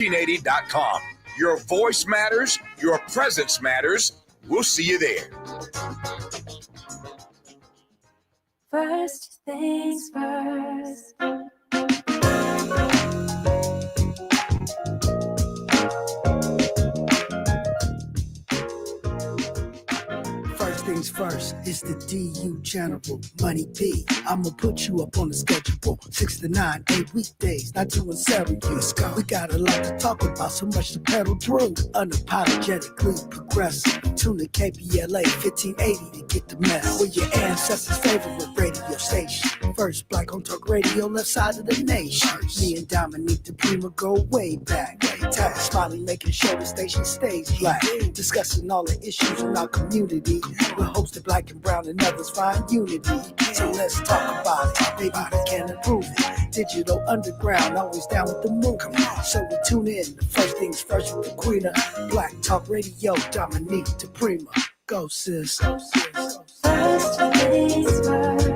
1580.com. Your voice matters. Your presence matters. We'll see you there. First things first. First things first, it's the DU General, Money B. I'ma put you up on the schedule, 6 to 9, 8 weekdays, not doing serious. We got a lot to talk about, so much to pedal through. Unapologetically progressive. Tune to KBLA 1580 to get the mess. We're your ancestors' favorite radio station. First black on talk radio, left side of the nation. Me and Dominique DePrima go way back. Tap Smiley making sure the station stays black. Discussing all the issues in our community. We're hosted black and brown and others find unity. So let's talk about it. Maybe we can improve it. Digital underground, always down with the move. So we tune in. The first things first with the queen of Black Talk Radio, Dominique DePrima. Go sis. First things first.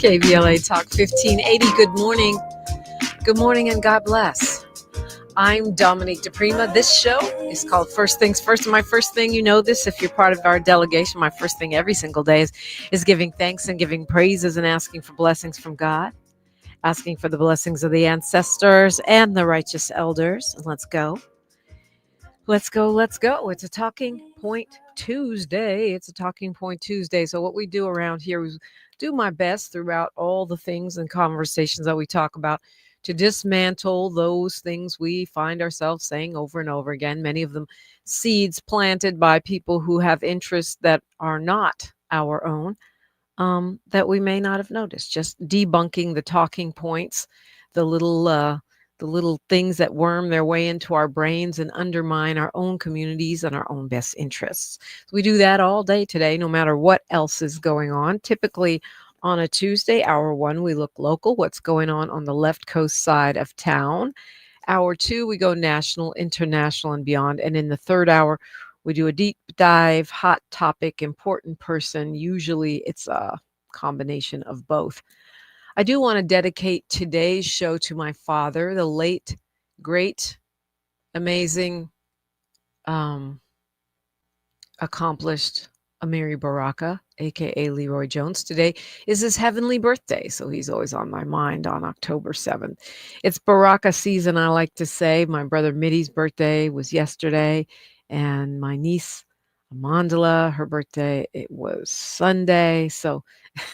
KBLA Talk 1580. Good morning. Good morning and God bless. I'm Dominique DePrima. This show is called First Things First. And my first thing, you know this, if you're part of our delegation, my first thing every single day is giving thanks and giving praises and asking for blessings from God, asking for the blessings of the ancestors and the righteous elders. And let's go. Let's go. Let's go. It's a Talking Point Tuesday. It's a Talking Point Tuesday. So what we do around here is do my best throughout all the things and conversations that we talk about to dismantle those things we find ourselves saying over and over again, many of them seeds planted by people who have interests that are not our own, that we may not have noticed. Just debunking the talking points, the little things that worm their way into our brains and undermine our own communities and our own best interests. So we do that all day today, no matter what else is going on. Typically on a Tuesday, hour one, we look local, what's going on the left coast side of town. Hour two, we go national, international, and beyond. And in the third hour, we do a deep dive, hot topic, important person. Usually it's a combination of both. I do want to dedicate today's show to my father, the late, great, amazing, accomplished Amiri Baraka, aka Leroy Jones. Today is his heavenly birthday, so he's always on my mind on October 7th. It's Baraka season, I like to say. My brother Mitty's birthday was yesterday, and my niece Amandla, her birthday, it was Sunday. So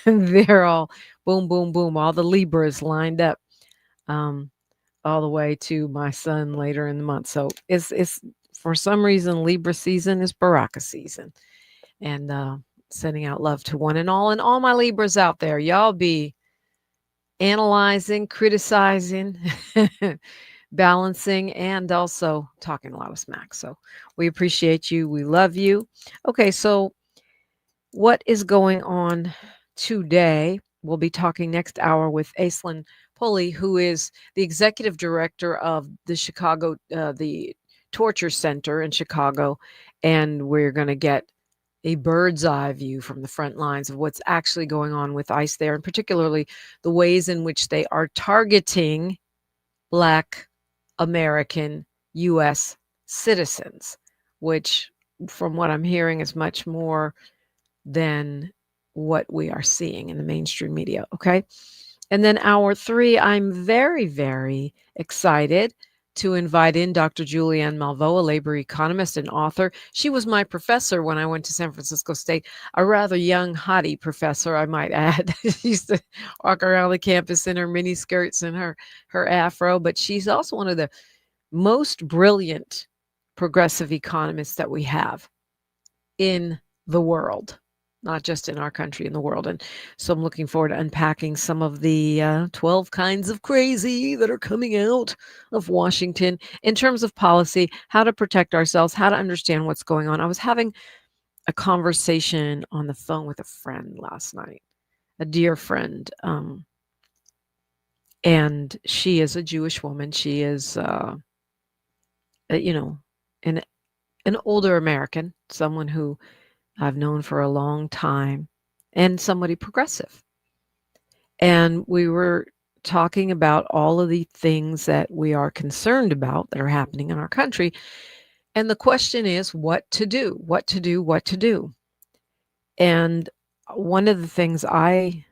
they're all boom, boom, boom. All the Libras lined up all the way to my son later in the month. So it's for some reason, Libra season is Baraka season. And sending out love to one and all my Libras out there. Y'all be analyzing, criticizing, balancing, and also talking a lot of smack. So we appreciate you. We love you. Okay, so what is going on today? We'll be talking next hour with Aislinn Pulley, who is the executive director of the Chicago, the Torture Center in Chicago. And we're going to get a bird's eye view from the front lines of what's actually going on with ICE there, and particularly the ways in which they are targeting Black American U.S. citizens, which from what I'm hearing is much more than what we are seeing in the mainstream media. Okay. And then hour three, I'm very, very excited to invite in Dr. Julianne Malveaux, a labor economist and author. She was my professor when I went to San Francisco State, a rather young, hottie professor, I might add. She used to walk around the campus in her mini skirts and her afro, but she's also one of the most brilliant progressive economists that we have. in the world, not just in our country, in the world. And so I'm looking forward to unpacking some of the 12 kinds of crazy that are coming out of Washington in terms of policy, how to protect ourselves, how to understand what's going on. I was having a conversation on the phone with a friend last night, a dear friend, and she is a Jewish woman. She is, you know, an older American, someone who I've known for a long time, and somebody progressive. And we were talking about all of the things that we are concerned about that are happening in our country. And the question is what to do, what to do, what to do. And one of the things I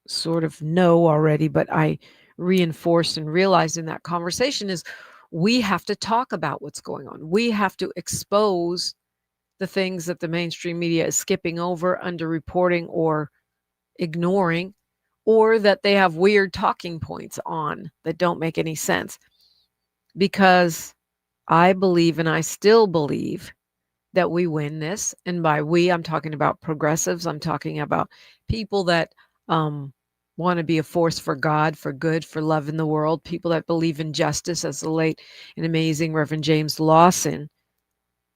sort of know already, but I reinforced and realized in that conversation is we have to talk about what's going on. We have to expose the things that the mainstream media is skipping over, underreporting, or ignoring, or that they have weird talking points on that don't make any sense. Because I believe, and I still believe, that we win this. And by we, I'm talking about progressives. I'm talking about people that want to be a force for God, for good, for love in the world, people that believe in justice, as the late and amazing Reverend James Lawson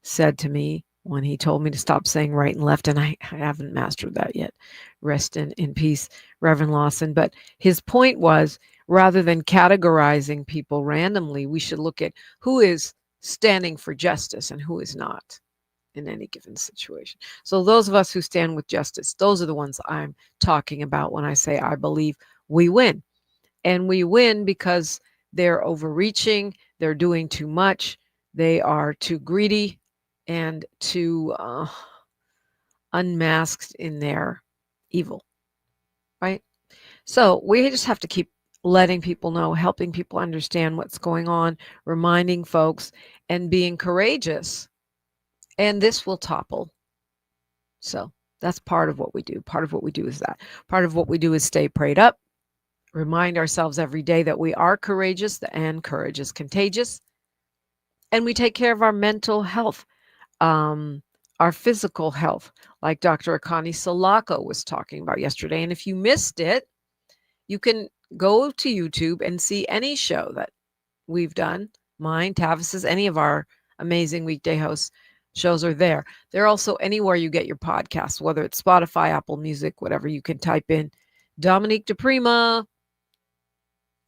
said to me when he told me to stop saying right and left, and I haven't mastered that yet. Rest in peace, Reverend Lawson. But his point was, rather than categorizing people randomly, we should look at who is standing for justice and who is not in any given situation. So those of us who stand with justice, those are the ones I'm talking about when I say I believe we win. And we win because they're overreaching, they're doing too much, they are too greedy, and too unmasked in their evil, right? So we just have to keep letting people know, helping people understand what's going on, reminding folks, and being courageous. And this will topple. So that's part of what we do. Part of what we do is that. Part of what we do is stay prayed up, remind ourselves every day that we are courageous, and courage is contagious. And we take care of our mental health, our physical health, like Dr. Akani Salako was talking about yesterday. And if you missed it, you can go to YouTube and see any show that we've done. Mine, Tavis's, any of our amazing weekday hosts shows are there. They're also anywhere you get your podcasts, whether it's Spotify, Apple Music, whatever. You can type in Dominique DePrima,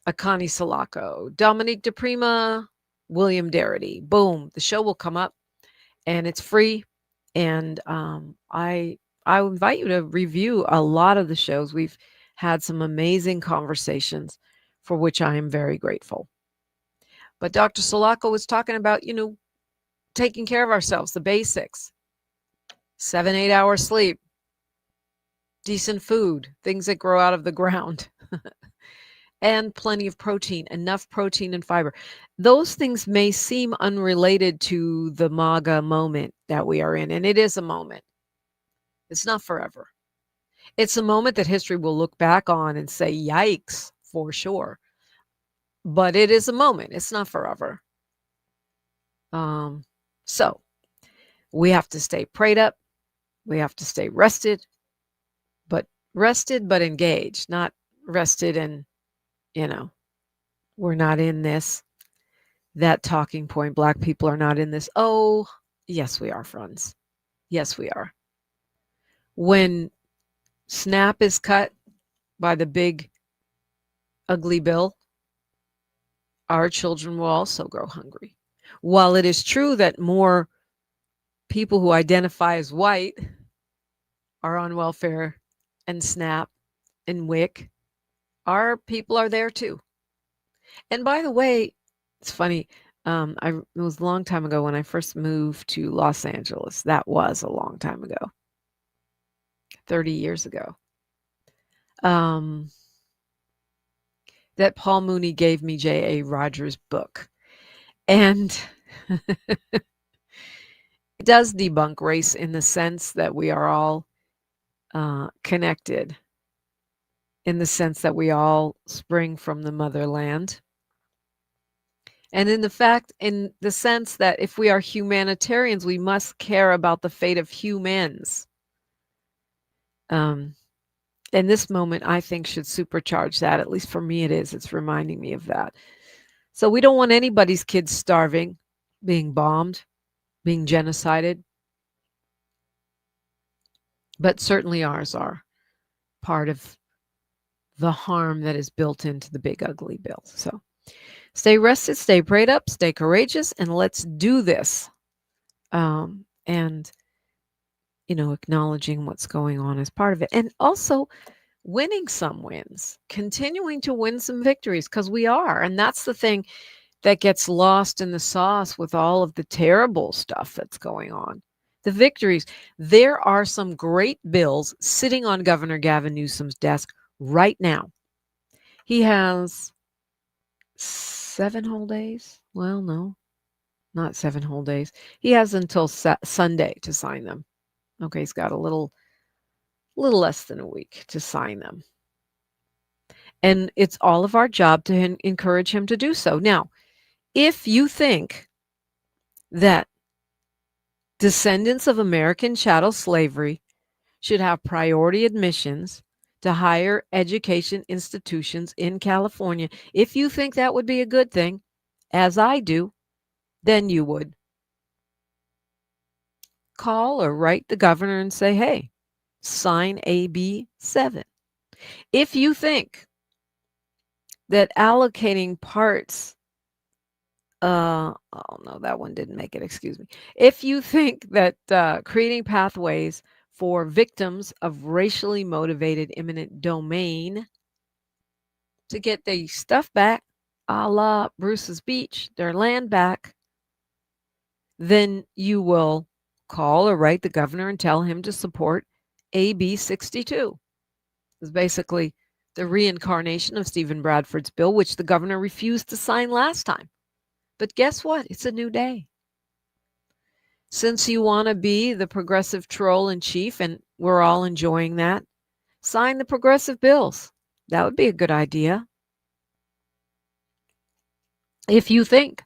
Akani Salako, Dominique DePrima, William Darity. Boom, the show will come up, and it's free. And I invite you to review a lot of the shows. We've had some amazing conversations for which I am very grateful. But Dr. Salako was talking about, taking care of ourselves, the basics, 7-8 hours sleep, decent food, things that grow out of the ground, and plenty of protein, enough protein and fiber. Those things may seem unrelated to the MAGA moment that we are in, and it is a moment. It's not forever. It's a moment that history will look back on and say, yikes, for sure. But it is a moment. It's not forever. So we have to stay prayed up. We have to stay rested but engaged, not rested and, we're not in this. That talking point, Black people are not in this. Oh, yes, we are, friends. Yes, we are. When SNAP is cut by the big, ugly bill, our children will also grow hungry. While it is true that more people who identify as white are on welfare and SNAP and WIC, our people are there too. And by the way, it's funny. It was a long time ago when I first moved to Los Angeles. That was a long time ago, 30 years ago. That Paul Mooney gave me J.A. Rogers' book. And it does debunk race in the sense that we are all connected, in the sense that we all spring from the motherland. And in the sense that if we are humanitarians, we must care about the fate of humans. And this moment, I think, should supercharge that. At least for me, it is. It's reminding me of that. So we don't want anybody's kids starving, being bombed, being genocided. But certainly ours are part of the harm that is built into the big ugly bill. So stay rested, stay prayed up, stay courageous, and let's do this. And, acknowledging what's going on as part of it. And also winning some wins, continuing to win some victories, because we are. And that's the thing that gets lost in the sauce with all of the terrible stuff that's going on. The victories. There are some great bills sitting on Governor Gavin Newsom's desk right now. He has 7 whole days. Well, no, not 7 whole days. He has until Sunday to sign them. Okay, he's got a little less than a week to sign them. And it's all of our job to encourage him to do so. Now, if you think that descendants of American chattel slavery should have priority admissions to higher education institutions in California, if you think that would be a good thing, as I do, then you would call or write the governor and say, hey, sign AB 7. If you think that allocating parts, oh no, that one didn't make it, excuse me. If you think that creating pathways for victims of racially motivated eminent domain to get their stuff back, a la Bruce's Beach, their land back, then you will call or write the governor and tell him to support AB 62. It's basically the reincarnation of Stephen Bradford's bill, which the governor refused to sign last time. But guess what? It's a new day. Since you want to be the progressive troll in chief, and we're all enjoying that, sign the progressive bills. That would be a good idea. If you think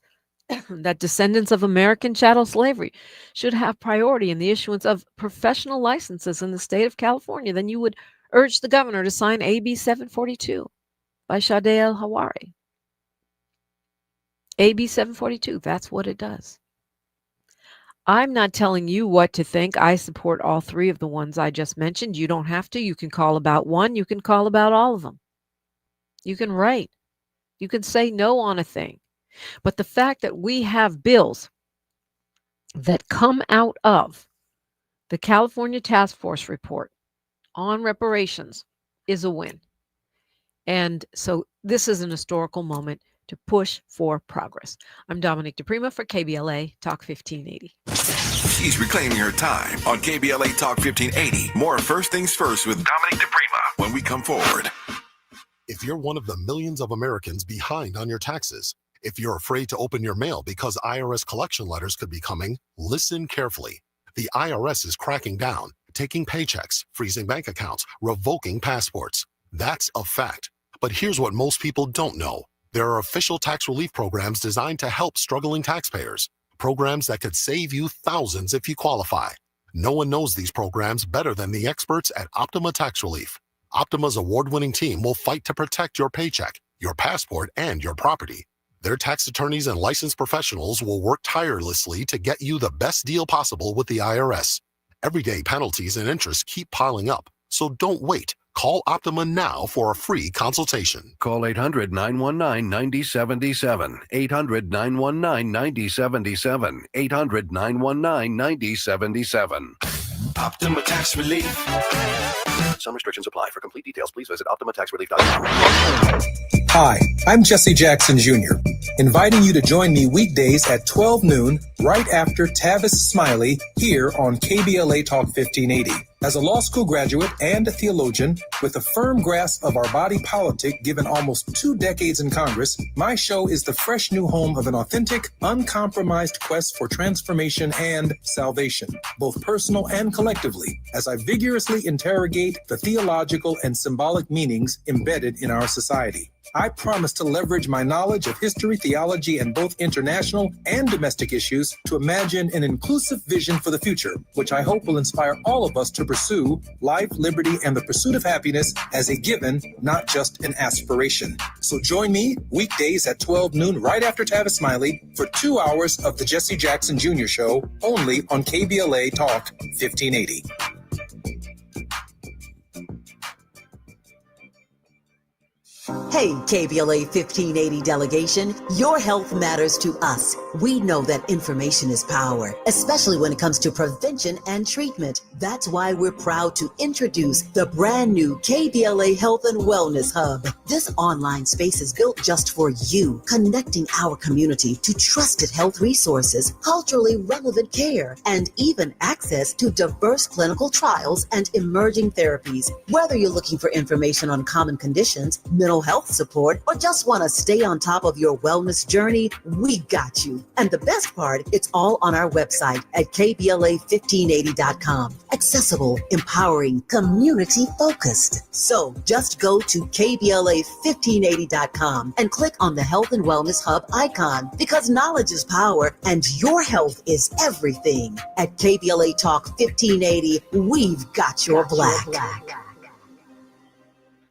that descendants of American chattel slavery should have priority in the issuance of professional licenses in the state of California, then you would urge the governor to sign AB 742 by Sade El-Hawari. AB 742, that's what it does. I'm not telling you what to think. I support all 3 of the ones I just mentioned. You don't have to. You can call about one. You can call about all of them. You can write. You can say no on a thing. But the fact that we have bills that come out of the California Task Force report on reparations is a win. And so this is an historical moment to push for progress. I'm Dominique DePrima for KBLA Talk 1580. She's reclaiming her time on KBLA Talk 1580. More First Things First with Dominique DePrima when we come forward. If you're one of the millions of Americans behind on your taxes, if you're afraid to open your mail because IRS collection letters could be coming, listen carefully. The IRS is cracking down, taking paychecks, freezing bank accounts, revoking passports. That's a fact. But here's what most people don't know. There are official tax relief programs designed to help struggling taxpayers. Programs that could save you thousands if you qualify. No one knows these programs better than the experts at Optima Tax Relief. Optima's award-winning team will fight to protect your paycheck, your passport, and your property. Their tax attorneys and licensed professionals will work tirelessly to get you the best deal possible with the IRS. Everyday penalties and interest keep piling up, so don't wait. Call Optima now for a free consultation. Call 800-919-9077. 800-919-9077. 800-919-9077. Optima Tax Relief. Some restrictions apply. For complete details, please visit OptimaTaxRelief.com. Hi, I'm Jesse Jackson Jr., inviting you to join me weekdays at 12 noon, right after Tavis Smiley, here on KBLA Talk 1580. As a law school graduate and a theologian with a firm grasp of our body politic given almost 2 decades in Congress, my show is the fresh new home of an authentic, uncompromised quest for transformation and salvation, both personal and collectively, as I vigorously interrogate the theological and symbolic meanings embedded in our society. I promise to leverage my knowledge of history, theology, and both international and domestic issues to imagine an inclusive vision for the future, which I hope will inspire all of us to pursue life, liberty, and the pursuit of happiness as a given, not just an aspiration. So join me weekdays at 12 noon right after Tavis Smiley for 2 hours of the Jesse Jackson Jr. Show only on KBLA Talk 1580. Hey, KBLA 1580 delegation, your health matters to us. We know that information is power, especially when it comes to prevention and treatment. That's why we're proud to introduce the brand new KBLA Health and Wellness Hub. This online space is built just for you, connecting our community to trusted health resources, culturally relevant care, and even access to diverse clinical trials and emerging therapies. Whether you're looking for information on common conditions, mental health support, or just want to stay on top of your wellness journey, we got you. And the best part, it's all on our website at KBLA1580.com. Accessible, empowering, community-focused. So just go to KBLA1580.com and click on the Health and Wellness Hub icon, because knowledge is power and your health is everything. At KBLA Talk 1580, we've got your black.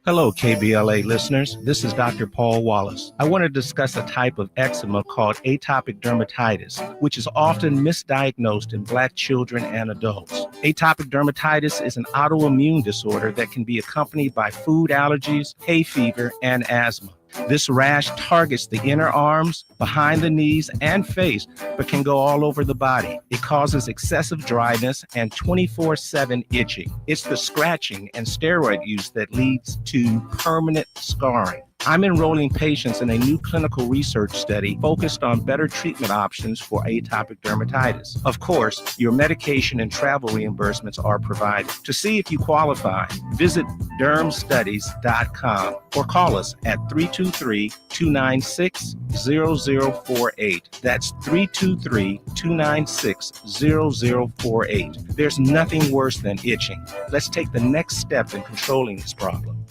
Hello, KBLA listeners. This is Dr. Paul Wallace. I want to discuss a type of eczema called atopic dermatitis, which is often misdiagnosed in Black children and adults. Atopic dermatitis is an autoimmune disorder that can be accompanied by food allergies, hay fever, and asthma. This rash targets the inner arms, behind the knees, and face, but can go all over the body. It causes excessive dryness and 24/7 itching. It's the scratching and steroid use that leads to permanent scarring. I'm enrolling patients in a new clinical research study focused on better treatment options for atopic dermatitis. Of course, your medication and travel reimbursements are provided. To see if you qualify, visit dermstudies.com or call us at 323-296-0048. That's 323-296-0048. There's nothing worse than itching. Let's take the next step in controlling this problem.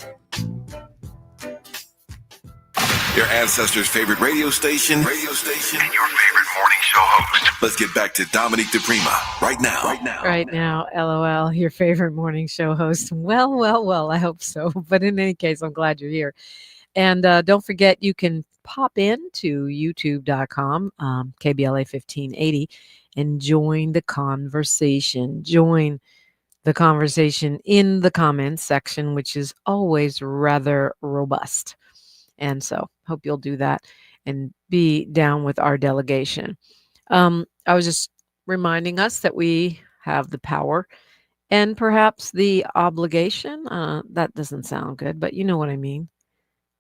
Your ancestors' favorite radio station, and your favorite morning show host. Let's get back to Dominique DePrima right now. Right now, LOL, your favorite morning show host. Well, I hope so. But in any case, I'm glad you're here. And don't forget, you can pop into youtube.com, KBLA 1580, and join the conversation. Join the conversation in the comments section, which is always rather robust. And so hope you'll do that and be down with our delegation. I was just reminding us that we have the power and perhaps the obligation. That doesn't sound good, but you know what I mean.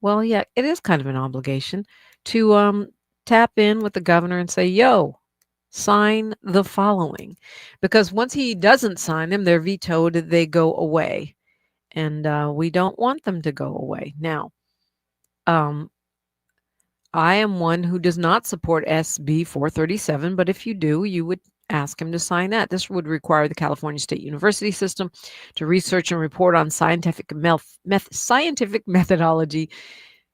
Well, yeah, it is kind of an obligation to tap in with the governor and say, yo, sign the following. Because once he doesn't sign them, they're vetoed, they go away. And we don't want them to go away. Now, I am one who does not support SB 437, but if you do, you would ask him to sign that. This would require the California State University system to research and report on scientific methodology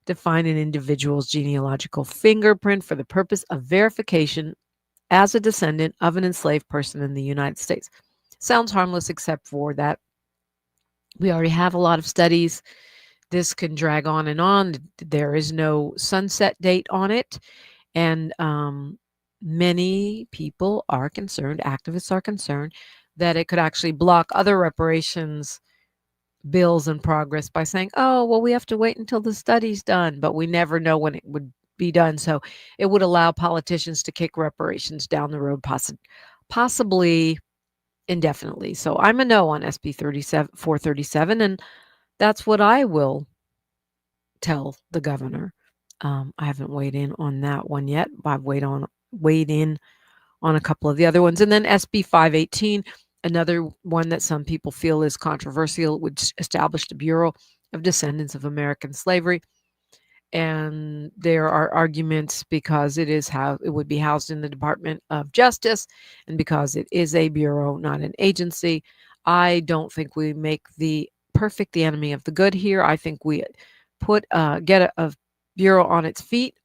to find an individual's genealogical fingerprint for the purpose of verification as a descendant of an enslaved person in the United States. Sounds harmless, except for that we already have a lot of studies. This can drag on and on. There is no sunset date on it. And many people are concerned, activists are concerned, that it could actually block other reparations bills in progress by saying, oh, well, we have to wait until the study's done, but we never know when it would be done. So it would allow politicians to kick reparations down the road, possibly indefinitely. So I'm a no on SB 437, and that's what I will tell the governor. I haven't weighed in on that one yet. I've weighed in on a couple of the other ones. And then SB 518, another one that some people feel is controversial, would establish the Bureau of Descendants of American Slavery. And there are arguments because it would be housed in the Department of Justice, and because it is a bureau, not an agency. I don't think we make the perfect the enemy of the good here. I think we get a bureau on its feet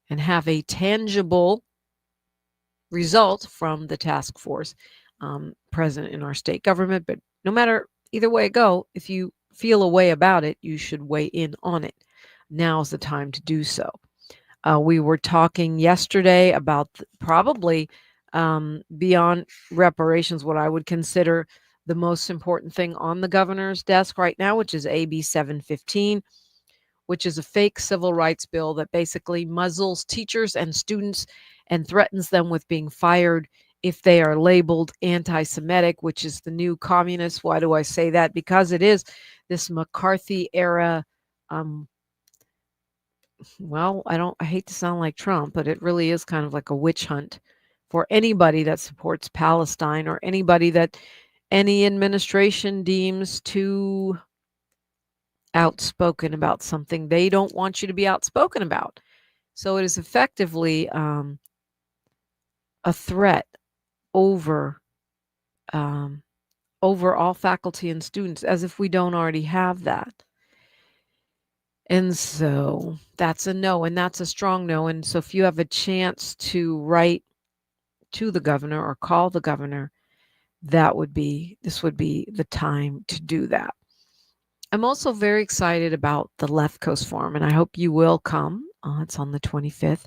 and have a tangible result from the task force present in our state government. But no matter either way it go, if you feel a way about it, you should weigh in on it. Now's the time to do so. We were talking yesterday about probably beyond reparations, what I would consider the most important thing on the governor's desk right now, which is AB 715, which is a fake civil rights bill that basically muzzles teachers and students and threatens them with being fired if they are labeled anti-Semitic, which is the new communist. Why do I say that? Because it is this McCarthy era. Well, I hate to sound like Trump, but it really is kind of like a witch hunt for anybody that supports Palestine or anybody that any administration deems too outspoken about something they don't want you to be outspoken about. So it is effectively a threat over all faculty and students, as if we don't already have that. And so that's a no, and that's a strong no. And so if you have a chance to write to the governor or call the governor, this would be the time to do that. I'm also very excited about the Left Coast Forum, and I hope you will come. It's on the 25th,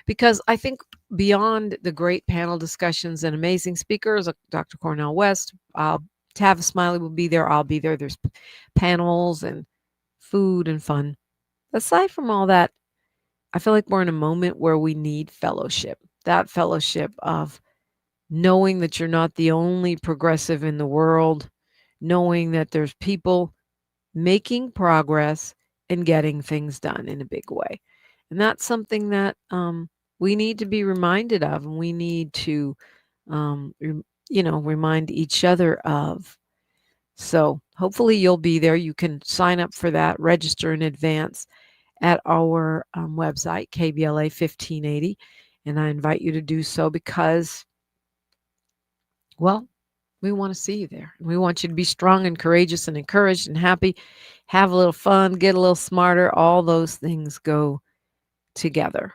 because I think beyond the great panel discussions and amazing speakers, like Dr. Cornell West, Tavis Smiley will be there. I'll be there. There's panels and food and fun. Aside from all that, I feel like we're in a moment where we need fellowship. That fellowship of knowing that you're not the only progressive in the world, knowing that there's people making progress and getting things done in a big way. And that's something that we need to be reminded of, and we need to, remind each other of. So hopefully you'll be there. You can sign up for that, register in advance at our website, KBLA 1580. And I invite you to do so because, well, we want to see you there. We want you to be strong and courageous and encouraged and happy, have a little fun, get a little smarter. All those things go together.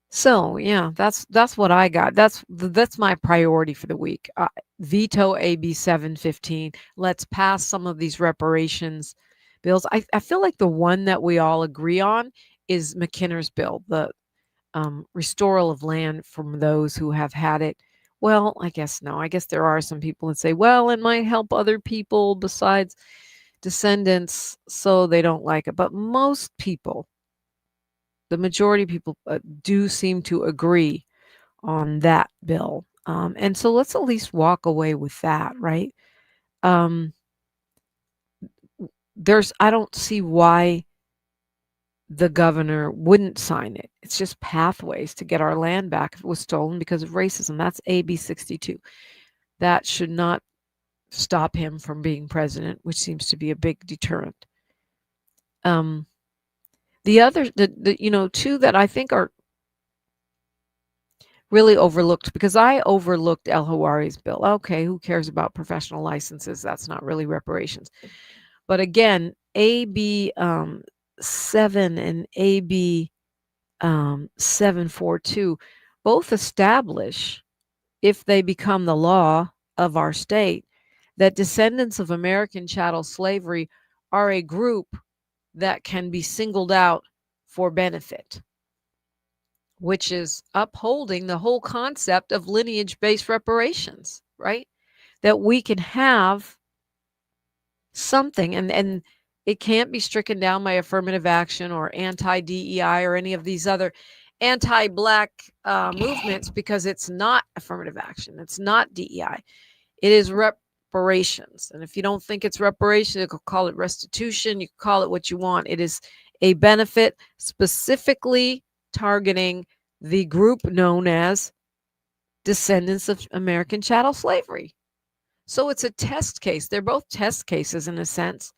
So yeah, that's what I got. That's my priority for the week. Veto AB 715. Let's pass some of these reparations bills. I feel like the one that we all agree on is McKinner's bill, the restoral of land from those who have had it. Well, I guess no. I guess there are some people that say, well, it might help other people besides descendants, so they don't like it. But most people, the majority of people, do seem to agree on that bill. And so let's at least walk away with that, right? I don't see why the governor wouldn't sign it. It's just pathways to get our land back if it was stolen because of racism. That's AB 62. That should not stop him from being president, which seems to be a big deterrent. The other, two that I think are really overlooked, because I overlooked El Hawari's bill. Okay, who cares about professional licenses? That's not really reparations. But again, AB 7 and AB 742 both establish, if they become the law of our state, that descendants of American chattel slavery are a group that can be singled out for benefit, which is upholding the whole concept of lineage-based reparations, right? That we can have something, and it can't be stricken down by affirmative action or anti-DEI or any of these other anti-Black movements, because it's not affirmative action. It's not DEI. It is reparations. And if you don't think it's reparation, you could call it restitution. You can call it what you want. It is a benefit specifically targeting the group known as descendants of American chattel slavery. So it's a test case. They're both test cases in a sense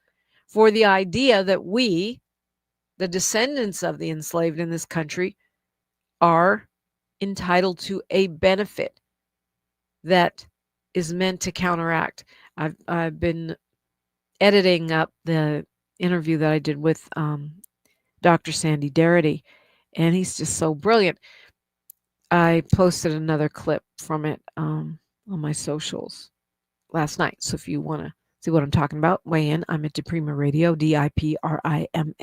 for the idea that we, the descendants of the enslaved in this country, are entitled to a benefit that is meant to counteract. I've been editing up the interview that I did with Dr. Sandy Darity, and he's just so brilliant. I posted another clip from it on my socials last night. So if you want to see what I'm talking about, weigh in. I'm at Diprima Radio, DIPRIMA, and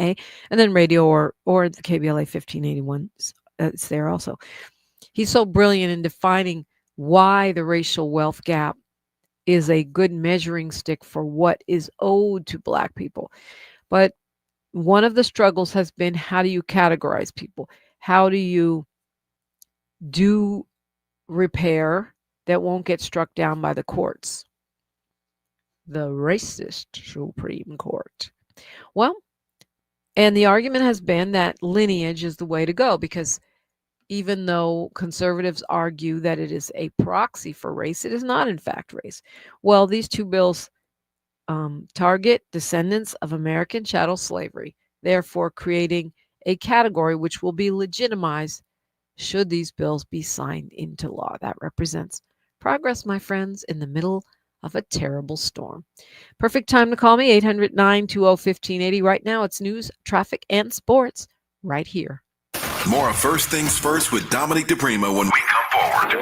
then radio or the KBLA 1581. It's there also. He's so brilliant in defining why the racial wealth gap is a good measuring stick for what is owed to Black people. But one of the struggles has been, how do you categorize people? How do you do repair that won't get struck down by the courts? The racist Supreme Court. Well, and the argument has been that lineage is the way to go, because even though conservatives argue that it is a proxy for race, it is not in fact race. Well, these two bills target descendants of American chattel slavery, therefore creating a category which will be legitimized should these bills be signed into law. That represents progress, my friends, in the middle of a terrible storm. Perfect time to call me, 800-920-1580. Right now, it's news, traffic, and sports right here. More of First Things First with Dominique DePrima when we come forward.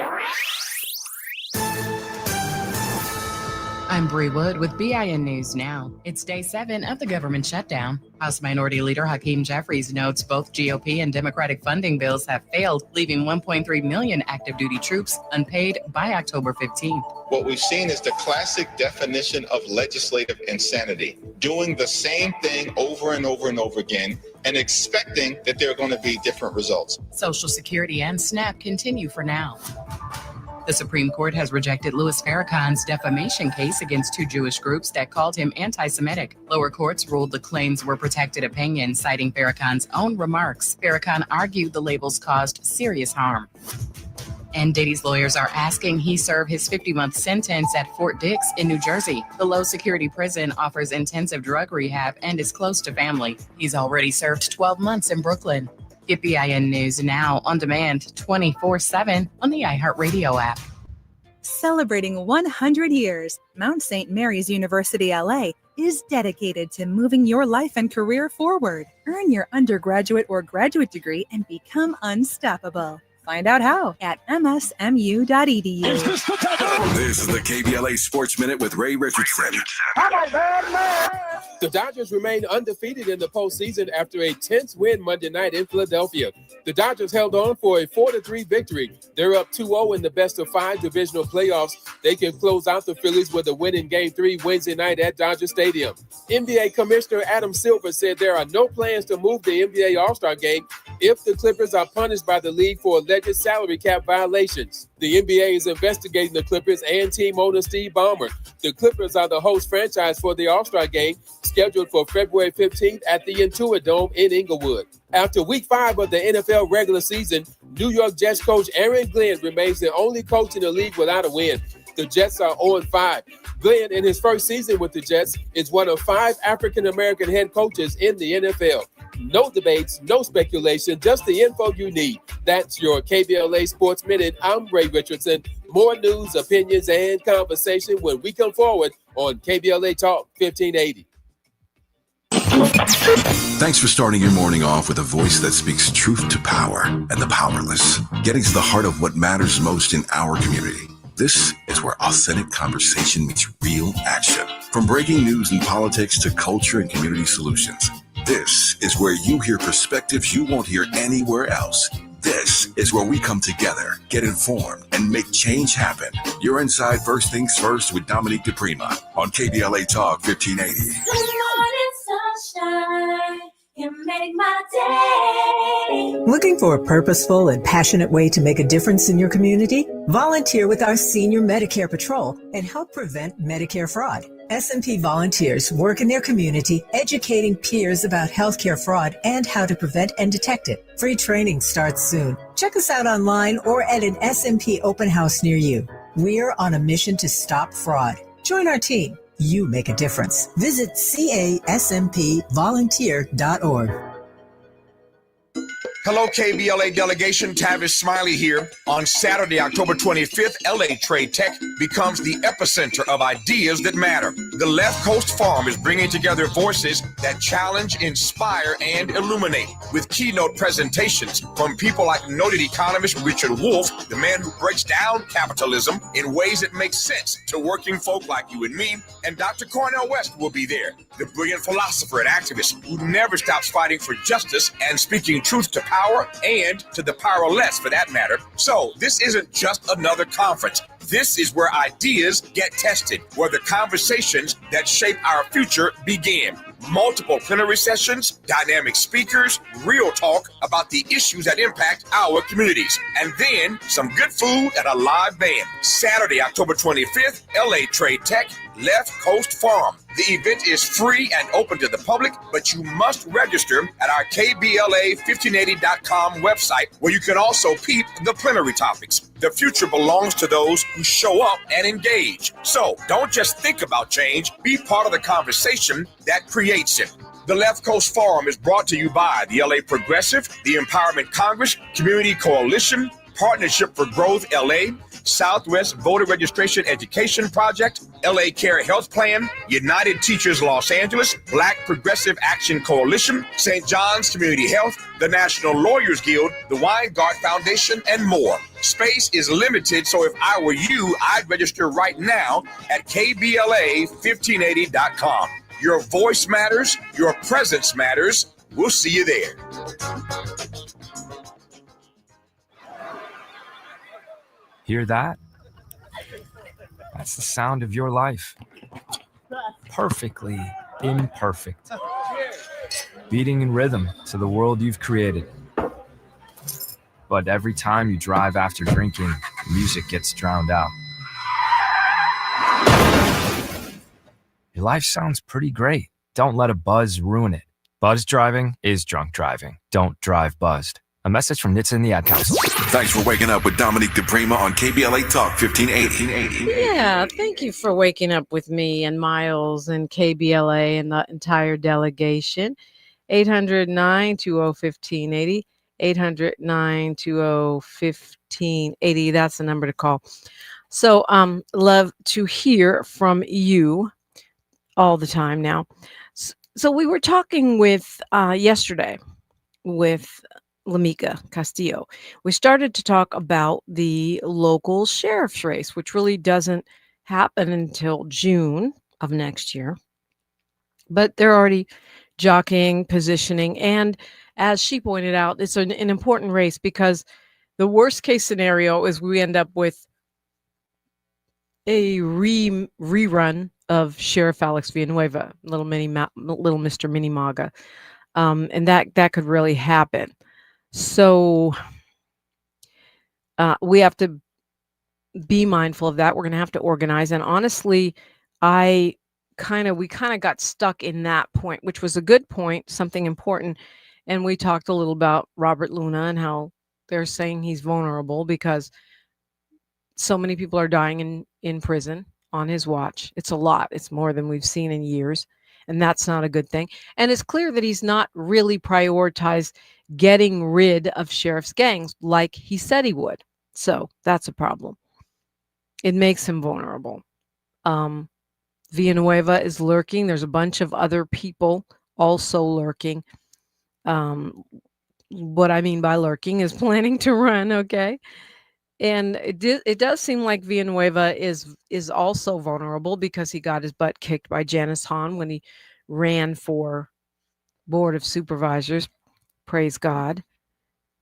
I'm Bree Wood with BIN News Now. It's day 7 of the government shutdown. House Minority Leader Hakeem Jeffries notes both GOP and Democratic funding bills have failed, leaving 1.3 million active duty troops unpaid by October 15th. What we've seen is the classic definition of legislative insanity, doing the same thing over and over and over again and expecting that there are going to be different results. Social Security and SNAP continue for now. The Supreme Court has rejected Louis Farrakhan's defamation case against 2 Jewish groups that called him anti-Semitic. Lower courts ruled the claims were protected opinion, citing Farrakhan's own remarks. Farrakhan argued the labels caused serious harm. And Diddy's lawyers are asking he serve his 50-month sentence at Fort Dix in New Jersey. The low-security prison offers intensive drug rehab and is close to family. He's already served 12 months in Brooklyn. Get BIN News Now on demand 24/7 on the iHeartRadio app. Celebrating 100 years, Mount St. Mary's University LA is dedicated to moving your life and career forward. Earn your undergraduate or graduate degree and become unstoppable. Find out how at msmu.edu. This is the KBLA Sports Minute with Ray Richardson. The Dodgers remain undefeated in the postseason after a tense win Monday night in Philadelphia. The Dodgers held on for a 4-3 victory. They're up 2-0 in the best-of-5 divisional playoffs. They can close out the Phillies with a win in Game 3 Wednesday night at Dodger Stadium. NBA Commissioner Adam Silver said there are no plans to move the NBA All-Star Game if the Clippers are punished by the league for alleged salary cap violations. The NBA is investigating the Clippers and team owner Steve Ballmer. The Clippers are the host franchise for the All-Star Game, scheduled for February 15th at the Intuit Dome in Inglewood. After Week 5 of the NFL regular season, New York Jets coach Aaron Glenn remains the only coach in the league without a win. The Jets are 0-5. Glenn, in his first season with the Jets, is one of 5 African-American head coaches in the NFL. No debates, no speculation, just the info you need. That's your KBLA Sports Minute. I'm Ray Richardson. More news, opinions, and conversation when we come forward on KBLA Talk 1580. Thanks for starting your morning off with a voice that speaks truth to power and the powerless, getting to the heart of what matters most in our community. This is where authentic conversation meets real action. From breaking news and politics to culture and community solutions, this is where you hear perspectives you won't hear anywhere else. This is where we come together, get informed, and make change happen. You're inside First Things First with Dominique DePrima on KBLA Talk 1580. Good morning, sunshine. You make my day. Looking for a purposeful and passionate way to make a difference in your community? Volunteer with our Senior Medicare Patrol and help prevent Medicare fraud. S&P volunteers work in their community educating peers about healthcare fraud and how to prevent and detect it. Free training starts soon. Check us out online or at an S&P open house near you. We're on a mission to stop fraud. Join our team. You make a difference. Visit casmpvolunteer.org. Hello, KBLA delegation. Tavis Smiley here. On Saturday, October 25th, LA Trade Tech becomes the epicenter of ideas that matter. The Left Coast Forum is bringing together voices that challenge, inspire, and illuminate with keynote presentations from people like noted economist Richard Wolff, the man who breaks down capitalism in ways that make sense to working folk like you and me, and Dr. Cornel West will be there, the brilliant philosopher and activist who never stops fighting for justice and speaking truth to power and to the powerless for that matter. So this isn't just another conference. This is where ideas get tested, where the conversations that shape our future begin. Multiple plenary sessions, dynamic speakers, real talk about the issues that impact our communities, and then some good food and a live band. Saturday, October 25th, LA Trade Tech, Left Coast Forum. The event is free and open to the public, but you must register at our KBLA1580.com website, where you can also peep the plenary topics. The future belongs to those who show up and engage. So don't just think about change, be part of the conversation that creates it. The Left Coast Forum is brought to you by the LA Progressive, the Empowerment Congress, Community Coalition, Partnership for Growth LA, Southwest Voter Registration Education Project, LA Care Health Plan, United Teachers Los Angeles, Black Progressive Action Coalition, St. John's Community Health, the National Lawyers Guild, the Weingart Foundation, and more. Space is limited, so if I were you, I'd register right now at KBLA1580.com. Your voice matters, your presence matters. We'll see you there. Hear that? That's the sound of your life. Perfectly imperfect. Beating in rhythm to the world you've created. But every time you drive after drinking, music gets drowned out. Your life sounds pretty great. Don't let a buzz ruin it. Buzz driving is drunk driving. Don't drive buzzed. A message from Nitsa and the Ad Council. Thanks for waking up with Dominique DePrima on KBLA Talk 1580. Yeah, thank you for waking up with me and Miles and KBLA and the entire delegation. 800-920-1580. 800-920-1580. That's the number to call. So love to hear from you all the time now. So we were talking with yesterday with Lamika Castillo. We started to talk about the local sheriff's race, which really doesn't happen until June of next year. But they're already jockeying, positioning, and as she pointed out, it's an important race because the worst case scenario is we end up with a rerun of Sheriff Alex Villanueva, little Mr. Mini MAGA, and that could really happen. So we have to be mindful of that. We're going to have to organize. And honestly, we kind of got stuck in that point, which was a good point, something important. And we talked a little about Robert Luna and how they're saying he's vulnerable because so many people are dying in prison on his watch. It's a lot. It's more than we've seen in years. And that's not a good thing. And it's clear that he's not really prioritized getting rid of sheriff's gangs like he said he would. So that's a problem. It makes him vulnerable. Villanueva is lurking. There's a bunch of other people also lurking. What I mean by lurking is planning to run, okay? And it does seem like Villanueva is also vulnerable because he got his butt kicked by Janice Hahn when he ran for Board of Supervisors. Praise God.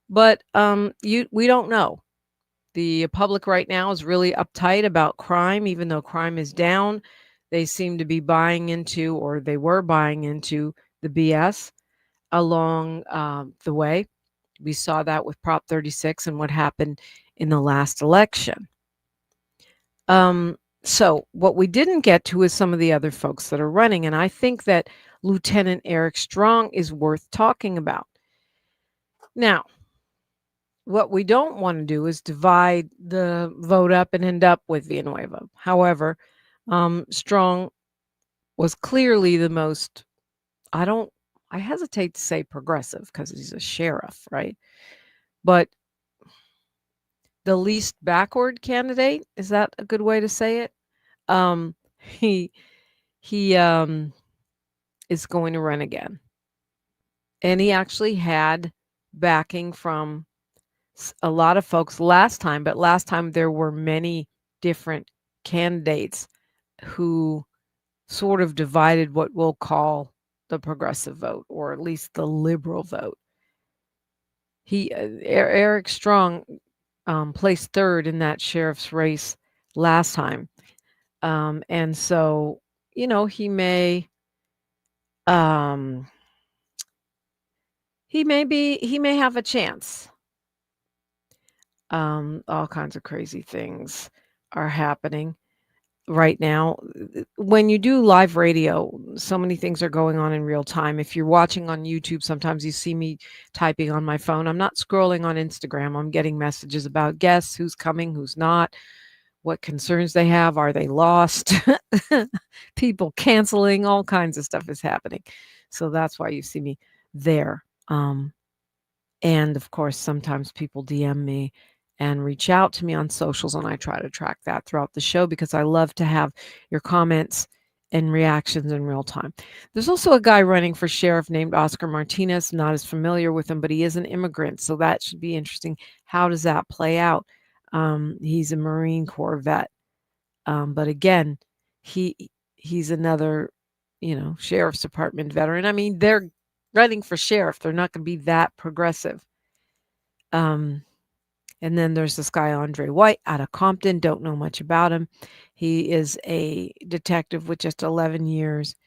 But we don't know. The public right now is really uptight about crime, even though crime is down. They seem to be buying into, or they were buying into, the BS along the way. We saw that with Prop 36 and what happened in the last election. So what we didn't get to is some of the other folks that are running. And I think that Lieutenant Eric Strong is worth talking about. Now, what we don't want to do is divide the vote up and end up with Villanueva. However, Strong was clearly the most, I don't I hesitate to say progressive because he's a sheriff, right? But the least backward candidate, is that a good way to say it? He is going to run again. And he actually had backing from a lot of folks last time, but last time there were many different candidates who sort of divided what we'll call the progressive vote, or at least the liberal vote. Eric Strong placed third in that sheriff's race last time. And so, he may have a chance. All kinds of crazy things are happening right now. When you do live radio, so many things are going on in real time. If you're watching on YouTube, sometimes you see me typing on my phone. I'm not scrolling on Instagram. I'm getting messages about guests, who's coming, who's not, what concerns they have, are they lost, people canceling, all kinds of stuff is happening. So that's why you see me there. And of course, sometimes people DM me and reach out to me on socials, and I try to track that throughout the show because I love to have your comments and reactions in real time. There's also a guy running for sheriff named Oscar Martinez. Not as familiar with him, but he is an immigrant, so that should be interesting. How does that play out? He's a Marine Corps vet, but again, he's another, sheriff's department veteran. I mean, they're running for sheriff. They're not going to be that progressive. And then there's this guy, Andre White, out of Compton. Don't know much about him. He is a detective with just 11 years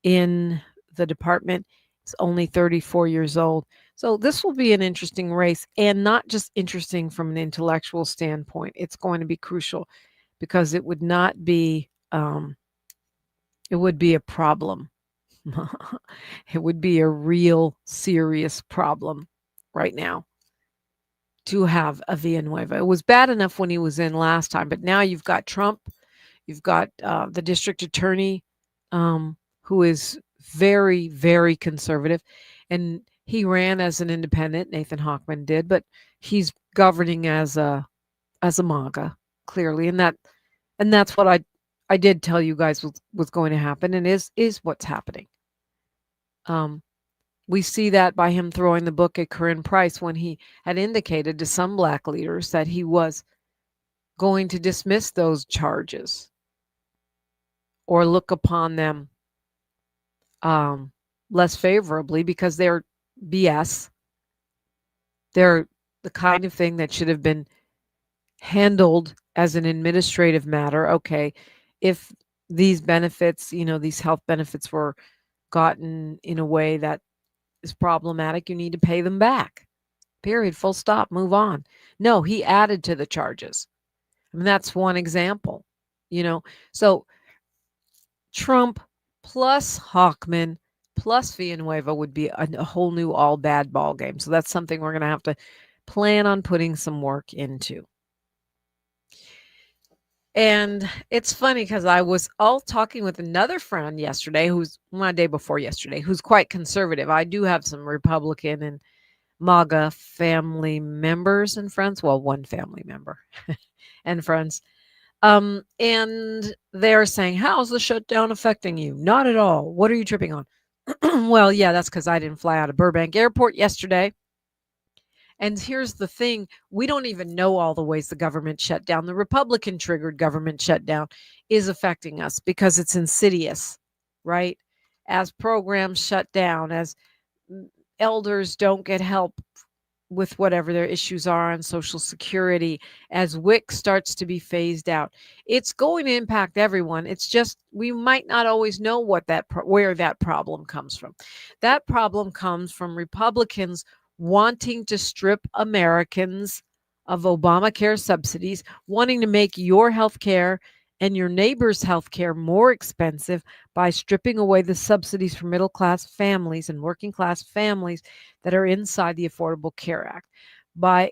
in the department. He's only 34 years old. So this will be an interesting race, and not just interesting from an intellectual standpoint. It's going to be crucial because it would not be, it would be a problem. It would be a real serious problem right now to have a Villanueva. It was bad enough when he was in last time, but now you've got Trump, you've got the district attorney, who is very, very conservative, and he ran as an independent. Nathan Hochman did, but he's governing as a MAGA, clearly, and that's what I did tell you guys was going to happen, and is what's happening. We see that by him throwing the book at Corinne Price when he had indicated to some black leaders that he was going to dismiss those charges or look upon them less favorably because they're BS. They're the kind of thing that should have been handled as an administrative matter. Okay, if these benefits, these health benefits were gotten in a way that is problematic, you need to pay them back. Period. Full stop. Move on. No, he added to the charges. I mean, that's one example. So Trump plus Hochman plus Villanueva would be a whole new all bad ball game. So that's something we're going to have to plan on putting some work into. And it's funny because I was all talking with another friend yesterday, day before yesterday, who's quite conservative. I do have some Republican and MAGA family members and friends. Well, one family member and friends. And they're saying, how's the shutdown affecting you? Not at all. What are you tripping on? Well, yeah, that's because I didn't fly out of Burbank Airport yesterday. And here's the thing. We don't even know all the ways the government shutdown, the Republican triggered government shutdown, is affecting us because it's insidious, right? As programs shut down, as elders don't get help with whatever their issues are on Social Security, as WIC starts to be phased out, it's going to impact everyone. It's just we might not always know where that problem comes from. That problem comes from Republicans wanting to strip Americans of Obamacare subsidies, wanting to make your health care and your neighbor's health care more expensive by stripping away the subsidies for middle-class families and working-class families that are inside the Affordable Care Act.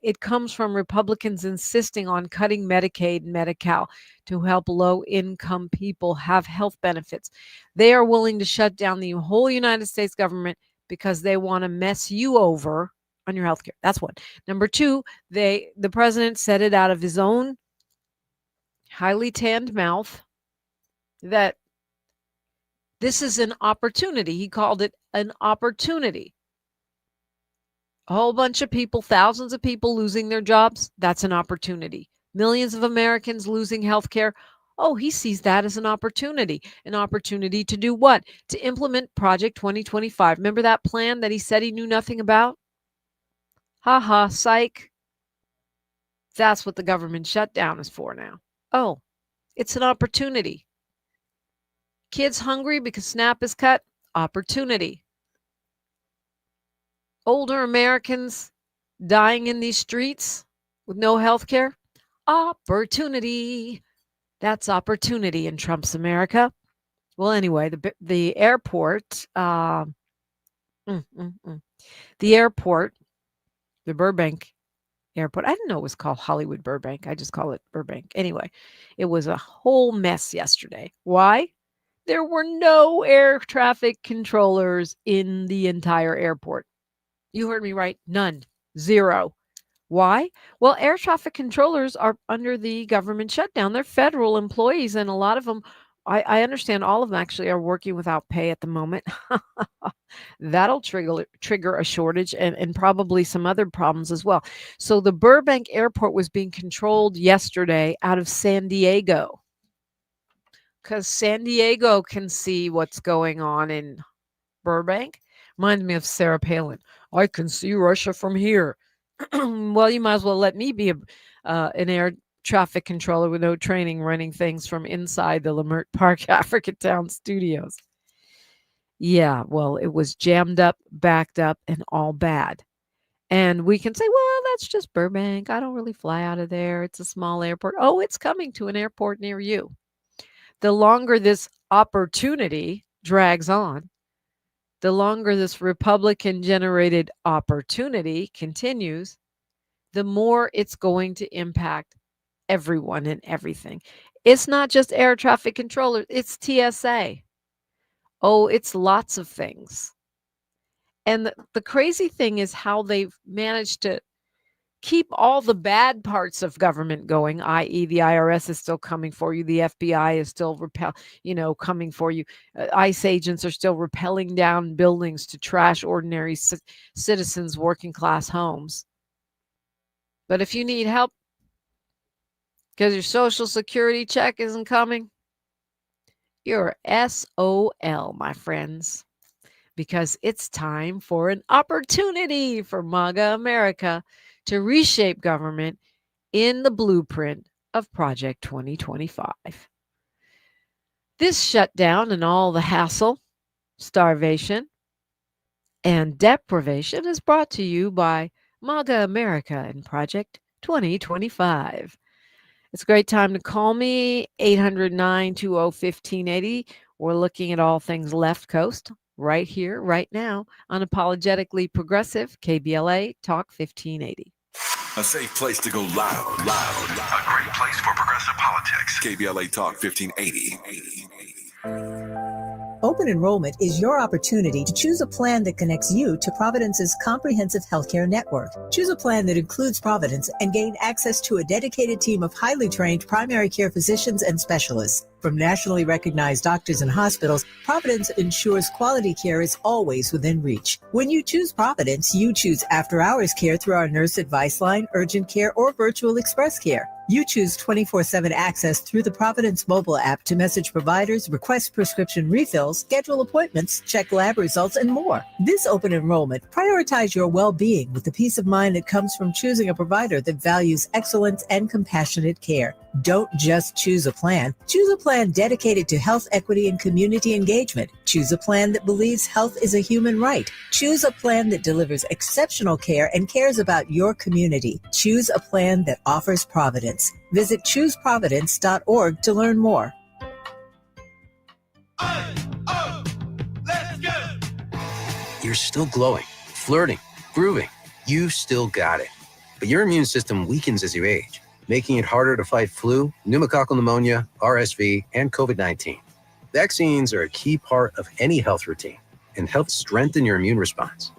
It comes from Republicans insisting on cutting Medicaid and Medi-Cal to help low-income people have health benefits. They are willing to shut down the whole United States government because they want to mess you over on your health care. That's one. Number two, the president said it out of his own highly tanned mouth that this is an opportunity. He called it an opportunity. A whole bunch of people, thousands of people losing their jobs, that's an opportunity. Millions of Americans losing health care. Oh, he sees that as an opportunity. An opportunity to do what? To implement Project 2025. Remember that plan that he said he knew nothing about? Ha ha, psych. That's what the government shutdown is for now. Oh, it's an opportunity. Kids hungry because SNAP is cut? Opportunity. Older Americans dying in these streets with no health care? Opportunity. That's opportunity in Trump's America. Well, anyway, the airport, the airport, the Burbank airport. I didn't know it was called Hollywood Burbank. I just call it Burbank. Anyway, it was a whole mess yesterday. Why? There were no air traffic controllers in the entire airport. You heard me right. None. Zero. Why? Well, air traffic controllers are under the government shutdown. They're federal employees, and a lot of them, I understand all of them actually are working without pay at the moment. That'll trigger a shortage and probably some other problems as well. So the Burbank airport was being controlled yesterday out of San Diego because San Diego can see what's going on in Burbank. Reminds me of Sarah Palin. I can see Russia from here. Well, you might as well let me be an air traffic controller with no training running things from inside the Lamert Park Africatown studios. Yeah, well, it was jammed up, backed up, and all bad. And we can say, well, that's just Burbank. I don't really fly out of there. It's a small airport. Oh, it's coming to an airport near you. The longer this opportunity drags on, the longer this Republican-generated opportunity continues, the more it's going to impact everyone and everything. It's not just air traffic controllers, it's TSA. Oh, it's lots of things. And the crazy thing is how they've managed to keep all the bad parts of government going, i.e. the IRS is still coming for you. The FBI is still coming for you. ICE agents are still rappelling down buildings to trash ordinary citizens' working class homes. But if you need help because your Social Security check isn't coming, you're SOL, my friends, because it's time for an opportunity for MAGA America to reshape government in the blueprint of Project 2025. This shutdown and all the hassle, starvation, and deprivation is brought to you by MAGA America and Project 2025. It's a great time to call me, 800-920-1580. We're looking at all things left coast right here, right now, unapologetically progressive, KBLA Talk 1580. A safe place to go loud. A great place for progressive politics. KBLA Talk 1580. Open enrollment is your opportunity to choose a plan that connects you to Providence's comprehensive healthcare network. Choose a plan that includes Providence and gain access to a dedicated team of highly trained primary care physicians and specialists. From nationally recognized doctors and hospitals, Providence ensures quality care is always within reach. When you choose Providence, you choose after-hours care through our nurse advice line, urgent care, or virtual express care. You choose 24/7 access through the Providence mobile app to message providers, request prescription refills, schedule appointments, check lab results, and more. This open enrollment, prioritize your well-being with the peace of mind that comes from choosing a provider that values excellence and compassionate care. Don't just choose a plan. Choose a plan dedicated to health equity and community engagement. Choose a plan that believes health is a human right. Choose a plan that delivers exceptional care and cares about your community. Choose a plan that offers Providence. Visit chooseprovidence.org to learn more. You're still glowing, flirting, grooving. You still got it. But your immune system weakens as you age, making it harder to fight flu, pneumococcal pneumonia, RSV, and COVID-19. Vaccines are a key part of any health routine. and help strengthen your immune response.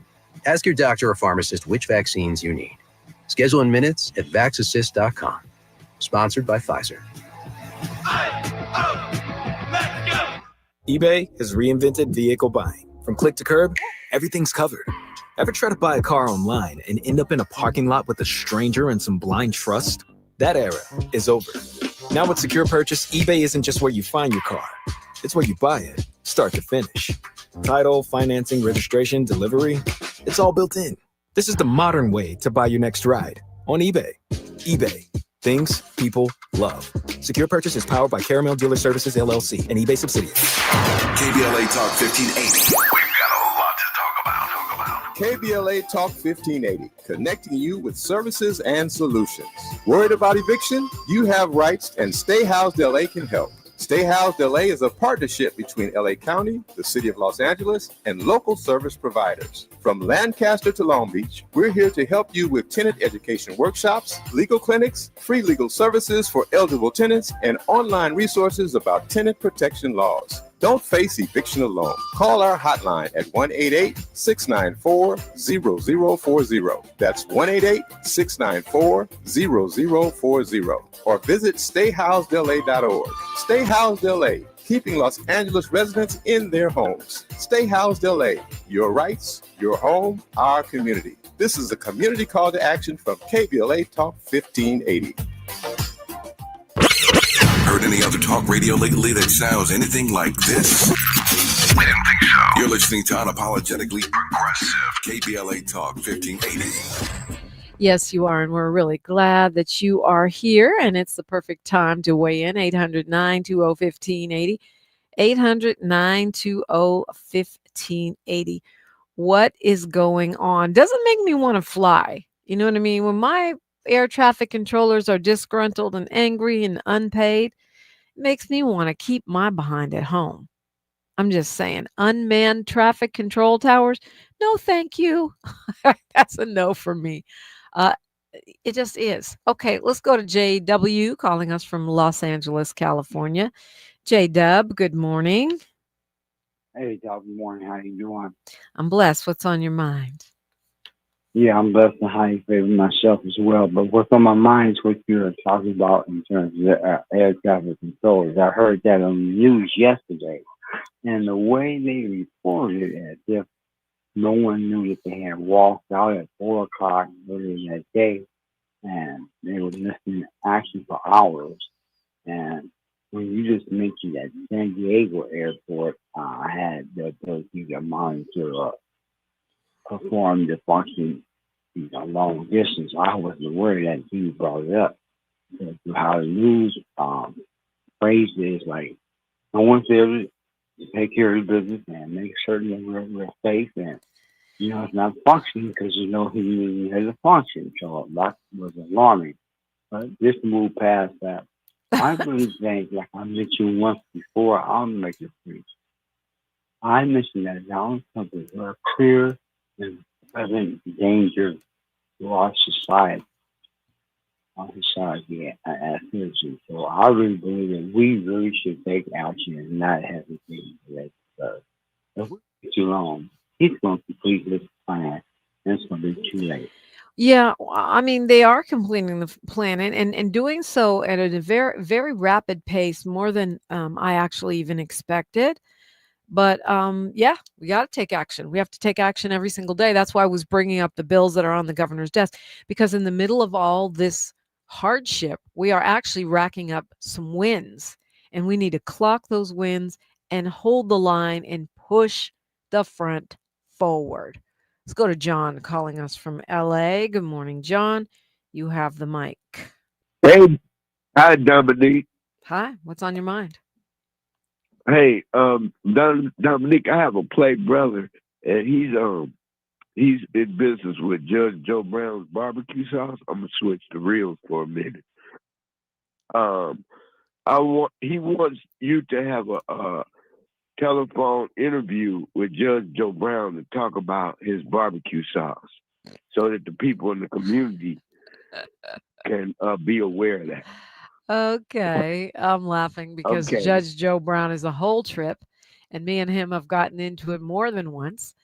Ask your doctor or pharmacist which vaccines you need. Schedule in minutes at vaxassist.com. Sponsored by Pfizer. eBay has reinvented vehicle buying. From click to curb, everything's covered. Ever try to buy a car online and end up in a parking lot with a stranger and some blind trust? That era is over. Now with Secure Purchase, eBay isn't just where you find your car. It's where you buy it, start to finish. Title, financing, registration, delivery, it's all built in. This is the modern way to buy your next ride on eBay. eBay. Things people love. Secure Purchase is powered by Caramel Dealer Services, LLC, an eBay subsidiary. KBLA Talk 1580. KBLA Talk 1580, connecting you with services and solutions. Worried about eviction? You have rights, and Stay Housed LA can help. Stay Housed LA is a partnership between LA County, the City of Los Angeles, and local service providers. From Lancaster to Long Beach, we're here to help you with tenant education workshops, legal clinics, free legal services for eligible tenants, and online resources about tenant protection laws. Don't face eviction alone. Call our hotline at 1-888-694-0040. That's 1-888-694-0040. Or visit stayhousedla.org. Stay Housed LA, keeping Los Angeles residents in their homes. Stay Housed LA, your rights, your home, our community. This is a community call to action from KBLA Talk 1580. Heard any other talk radio lately that sounds anything like this? We didn't think so. You're listening to Unapologetically Progressive, KBLA Talk 1580. Yes, you are, and we're really glad that you are here, and it's the perfect time to weigh in. 800-920-1580, 800-920-1580. What is going on? Doesn't make me want to fly. You know what I mean? When my air traffic controllers are disgruntled and angry and unpaid, it makes me want to keep my behind at home. I'm just saying, unmanned traffic control towers, no thank you. That's a no for me. It just is. Okay, let's go to JW calling us from Los Angeles, California. J-Dub, good morning. Hey, Doc, good morning. How you doing? I'm blessed. What's on your mind? Yeah, I'm blessed and highly favored myself as well. But what's on my mind is what you're talking about in terms of air traffic controllers. I heard that on the news yesterday. And the way they reported it as if no one knew that they had walked out at 4 o'clock earlier that day, and they were listening to action for hours. And when you just mentioned that San Diego airport, I had the ability to monitor perform the function long distance. I wasn't aware that he brought it up. So how the news phrased it is like, no one's there to take care of the business and make certain that we're safe, and it's not functioning because he has a function. So that was alarming. But just to move past that, I really think, like I mentioned once before, I'll make it brief. I mentioned that now something very clear and present danger to our society. Our society as citizens. So I really believe that we really should take action and not hesitate to let it. If we wait too long, he's going to complete this plan, and it's going to be too late. Yeah, I mean, they are completing the plan and doing so at a very, very rapid pace, more than I actually even expected. But yeah, we got to take action. We have to take action every single day. That's why I was bringing up the bills that are on the governor's desk, because in the middle of all this hardship, we are actually racking up some wins, and we need to clock those wins and hold the line and push the front forward. Let's go to John calling us from LA. Good morning, John. You have the mic. Hey, hi, Dominique. Hi, what's on your mind? Hey, Dominique, I have a play brother, and he's in business with Judge Joe Brown's barbecue sauce. I'm gonna switch to reels for a minute. He wants you to have a telephone interview with Judge Joe Brown to talk about his barbecue sauce, so that the people in the community can be aware of that. Okay, I'm laughing because Okay. Judge Joe Brown is a whole trip, and me and him have gotten into it more than once.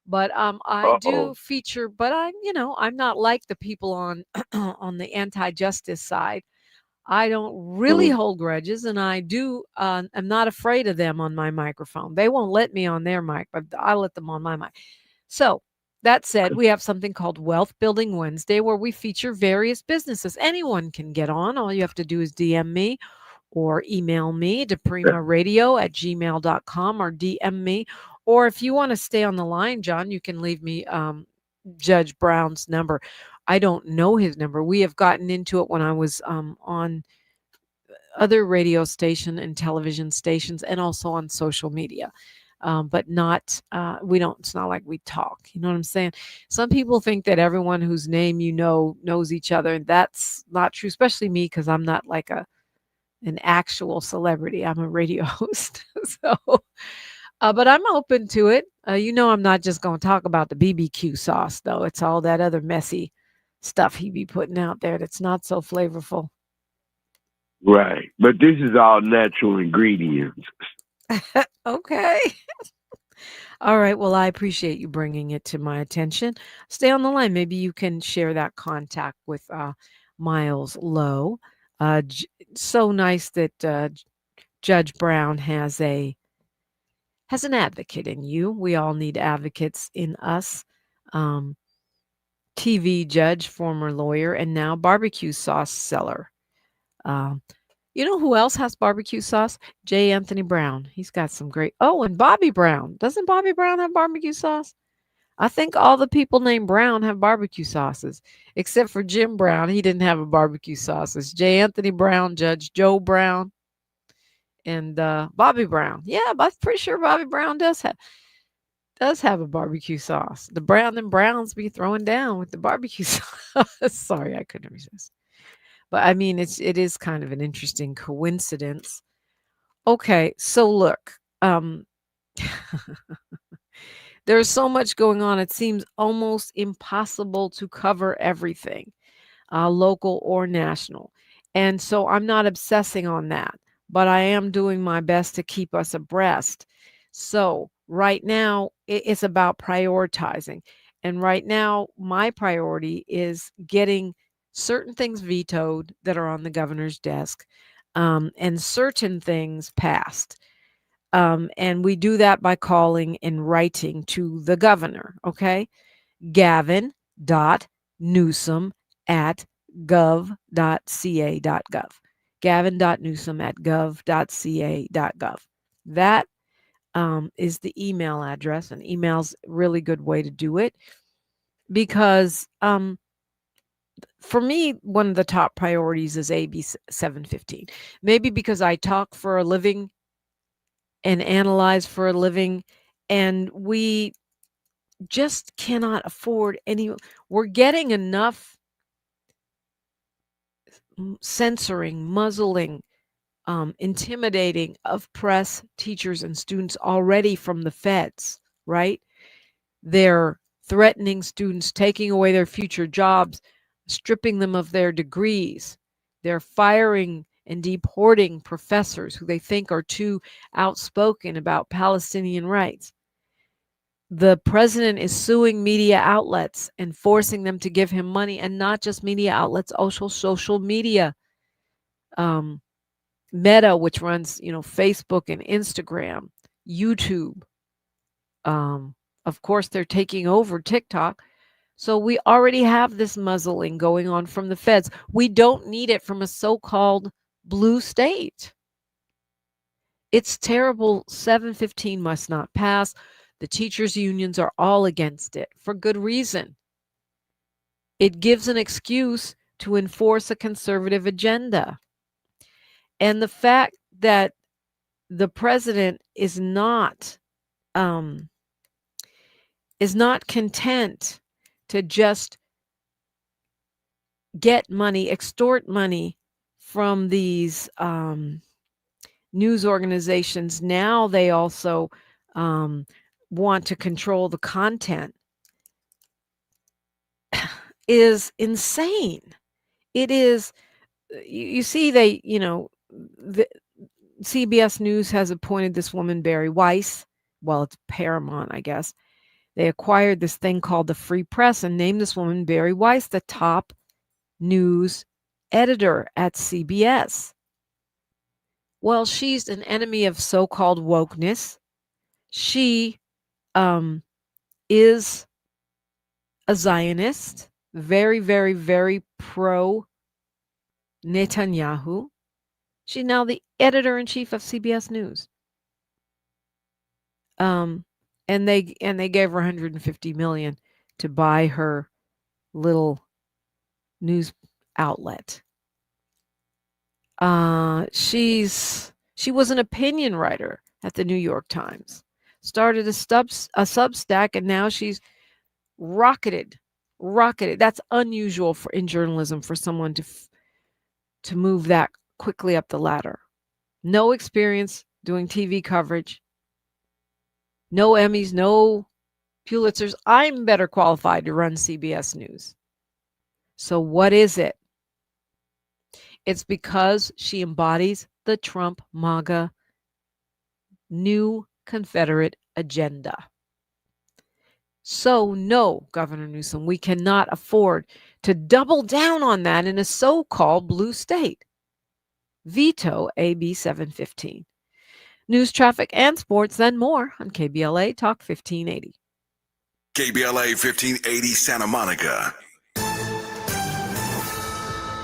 But I do Uh-oh. feature, but I'm not like the people on on the anti-justice side. I don't really Mm. hold grudges, and I'm not afraid of them on my microphone. They won't let me on their mic, but I let them on my mic. So, that said, we have something called Wealth Building Wednesday where we feature various businesses. Anyone can get on. All you have to do is DM me or email me, deprimaradio@gmail.com, or DM me. Or if you want to stay on the line, John, you can leave me Judge Brown's number. I don't know his number. We have gotten into it when I was on other radio station and television stations, and also on social media. But not, we don't, it's not like we talk. You know what I'm saying? Some people think that everyone whose name you know knows each other. And that's not true, especially me, because I'm not like an actual celebrity. I'm a radio host. So, but I'm open to it. I'm not just going to talk about the BBQ sauce, though. It's all that other messy stuff he be putting out there that's not so flavorful. Right. But this is all natural ingredients. Okay. All right. Well, I appreciate you bringing it to my attention. Stay on the line. Maybe you can share that contact with Miles Lowe. So nice that Judge Brown has an advocate in you. We all need advocates in us. TV judge, former lawyer, and now barbecue sauce seller. Um, you know who else has barbecue sauce? J. Anthony Brown. He's got some great. Oh, and Bobby Brown. Doesn't Bobby Brown have barbecue sauce? I think all the people named Brown have barbecue sauces, except for Jim Brown. He didn't have a barbecue sauce. It's J. Anthony Brown, Judge Joe Brown, and Bobby Brown. Yeah, but I'm pretty sure Bobby Brown does have a barbecue sauce. The Brown and Browns be throwing down with the barbecue sauce. Sorry, I couldn't resist. But I mean, it is kind of an interesting coincidence. Okay, so look, there's so much going on. It seems almost impossible to cover everything, local or national. And so I'm not obsessing on that, but I am doing my best to keep us abreast. So right now, it's about prioritizing. And right now, my priority is getting certain things vetoed that are on the governor's desk, and certain things passed. And we do that by calling and writing to the governor, okay? Gavin.newsom@gov.ca.gov. Gavin.newsom@gov.ca.gov. That is the email address, and email's a really good way to do it because for me, one of the top priorities is AB 715. Maybe because I talk for a living and analyze for a living, and we just cannot afford any. We're getting enough censoring, muzzling, intimidating of press, teachers, and students already from the feds, right? They're threatening students, taking away their future jobs, stripping them of their degrees. They're firing and deporting professors who they think are too outspoken about Palestinian rights. The president is suing media outlets and forcing them to give him money, and not just media outlets, also social media. Meta, which runs, Facebook and Instagram, YouTube. Of course, they're taking over TikTok. So we already have this muzzling going on from the feds. We don't need it from a so-called blue state. It's terrible. 715 must not pass. The teachers' unions are all against it for good reason. It gives an excuse to enforce a conservative agenda. And the fact that the president is not content to just get money, extort money from these news organizations. Now they also want to control the content is insane. It is, you see, CBS News has appointed this woman, Barry Weiss. Well, it's Paramount, I guess. They acquired this thing called the Free Press and named this woman, Barry Weiss, the top news editor at CBS. Well, she's an enemy of so-called wokeness. She is a Zionist, very, very, very pro Netanyahu. She's now the editor-in-chief of CBS News. And they gave her $150 million to buy her little news outlet. She was an opinion writer at the New York Times. Started a Substack, and now she's rocketed. That's unusual in journalism for someone to move that quickly up the ladder. No experience doing TV coverage. No Emmys, no Pulitzers. I'm better qualified to run CBS News. So what is it? It's because she embodies the Trump MAGA new Confederate agenda. So no, Governor Newsom, we cannot afford to double down on that in a so-called blue state. Veto AB 715. News, traffic, and sports, then more on KBLA Talk 1580. KBLA 1580 Santa Monica.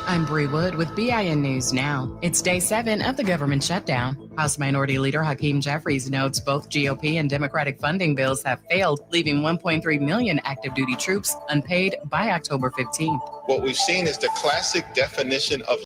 I'm Bree Wood with BIN News Now. It's day 7 of the government shutdown. House Minority Leader Hakeem Jeffries notes both GOP and Democratic funding bills have failed, leaving 1.3 million active duty troops unpaid by October 15th. What we've seen is the classic definition of